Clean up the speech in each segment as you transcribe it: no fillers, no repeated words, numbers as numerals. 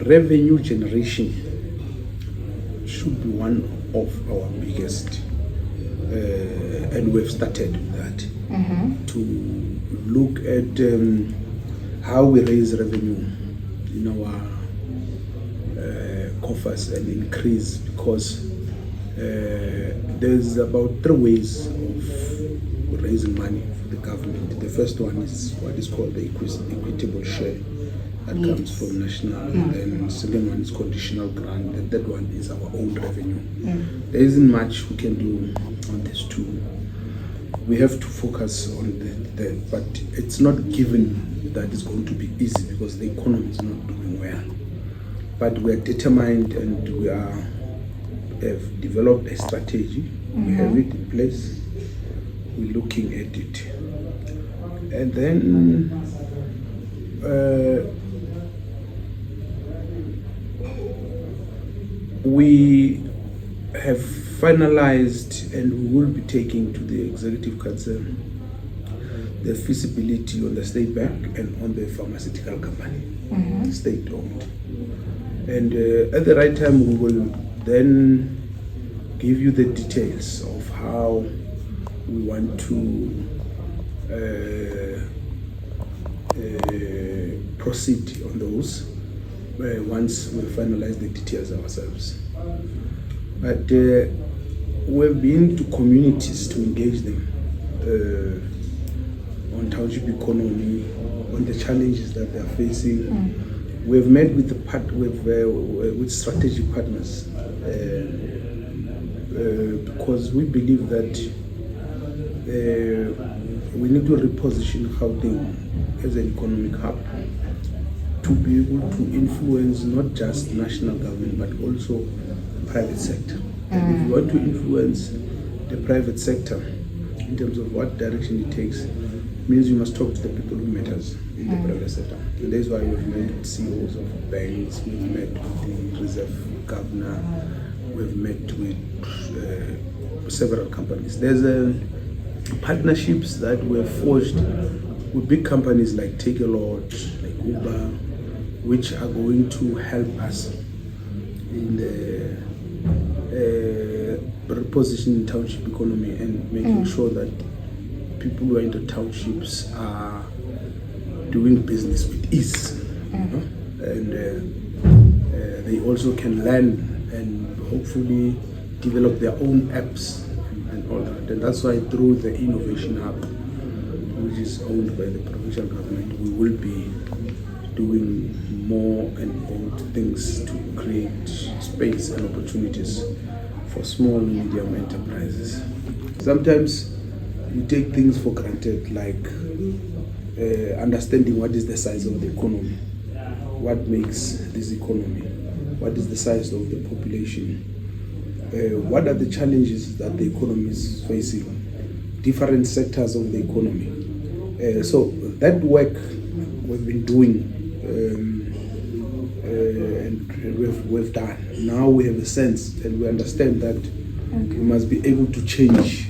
revenue generation should be one of our biggest, and we've started with that, to look at how we raise revenue in our coffers and increase, because there's about 3 ways of raising money for the government. The first one is what is called the equitable share that comes from national, and then the second one is conditional grant, and the third one is our own revenue. There isn't much we can do on these two. We have to focus on that, but it's not given that it's going to be easy because the economy is not doing well. But we are determined, and we have developed a strategy. We have it in place. We're looking at it, and then we have finalized, and we will be taking to the Executive Council the feasibility on the State Bank and on the pharmaceutical company, state-owned. And at the right time, we will then give you the details of how we want to proceed on those once we finalize the details ourselves. But we've been to communities to engage them on township economy, on the challenges that they're facing. We've met with with strategic partners because we believe that we need to reposition Gauteng as an economic hub to be able to influence not just national government but also private sector. And if you want to influence the private sector in terms of what direction it takes, means you must talk to the people who matters in the private sector. And that's why we've met with CEOs of banks, we've met with the Reserve Governor, we've met with several companies. There's partnerships that were forged with big companies like Take a Lot, like Uber, which are going to help us in the repositioning township economy and making sure that people who are in the townships are doing business with ease, and they also can learn and hopefully develop their own apps and all that. And that's why through the Innovation Hub, which is owned by the provincial government, we will be doing more and more things to create space and opportunities for small and medium enterprises. Sometimes we take things for granted, like understanding what is the size of the economy, what makes this economy, what is the size of the population, what are the challenges that the economy is facing, different sectors of the economy. So that work we've been doing and we've done. Now we have a sense and we understand that we must be able to change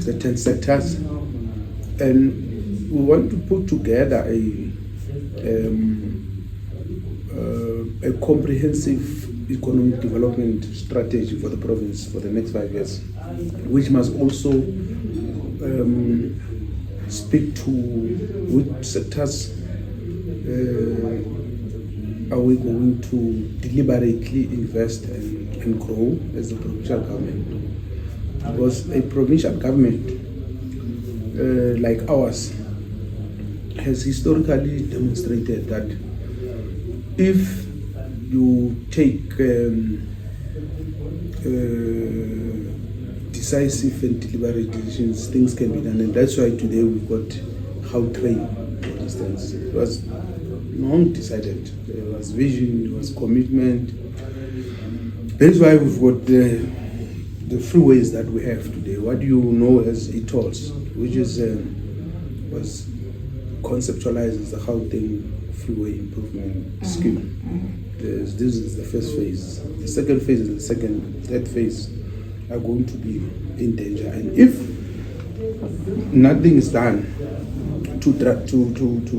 certain sectors, and we want to put together a comprehensive economic development strategy for the province for the next 5 years, which must also speak to which sectors are we going to deliberately invest and grow as a provincial government. Because a provincial government like ours has historically demonstrated that if you take decisive and deliberate decisions, things can be done. And that's why today we've got Gautrain, for instance. It was long decided. There was vision, there was commitment. That's why we've got the freeways that we have today. What you know as e-tolls, which is was conceptualized as the Gauteng freeway improvement scheme. This is the first phase. The second phase and the third phase are going to be in danger. And if nothing is done to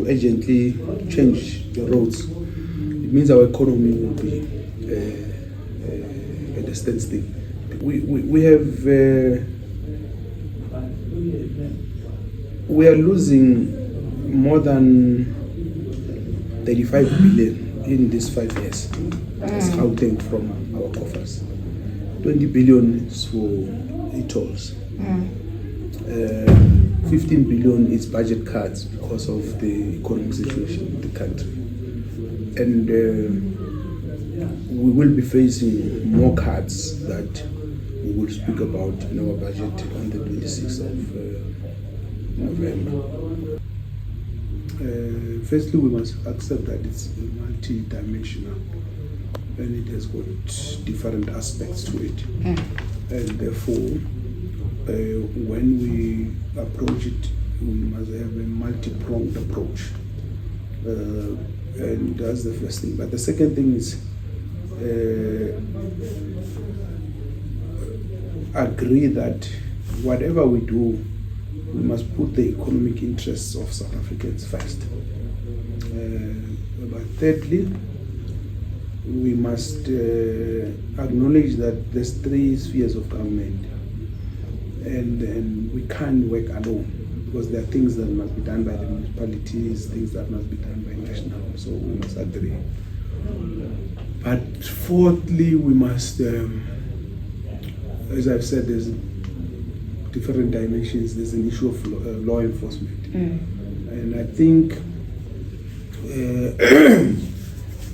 urgently change the roads, it means our economy will be at a standstill. We are losing more than 35 billion in these 5 years as Gauteng from our coffers. 20 billion is for e-tolls. 15 billion is budget cuts because of the economic situation in the country. And we will be facing more cuts that we will speak about in our budget on the 26th of November. Firstly, we must accept that it's multi-dimensional and it has got different aspects to it. And therefore, when we approach it, we must have a multi-pronged approach. And that's the first thing. But the second thing is agree that whatever we do, we must put the economic interests of South Africans first. But thirdly, we must acknowledge that there's 3 spheres of government, and we can't work alone because there are things that must be done by the municipalities, things that must be done by national, so we must agree. But fourthly, we must, as I've said, there's different dimensions. There's an issue of law enforcement. And I think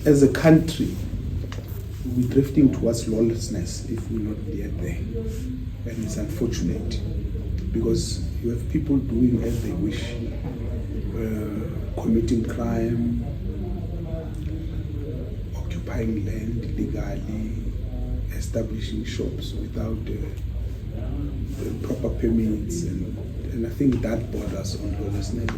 as a country, we're drifting towards lawlessness if we're not yet there. And it's unfortunate because you have people doing as they wish, committing crime, occupying land illegally, establishing shops without proper permits, and I think that borders on lawlessness.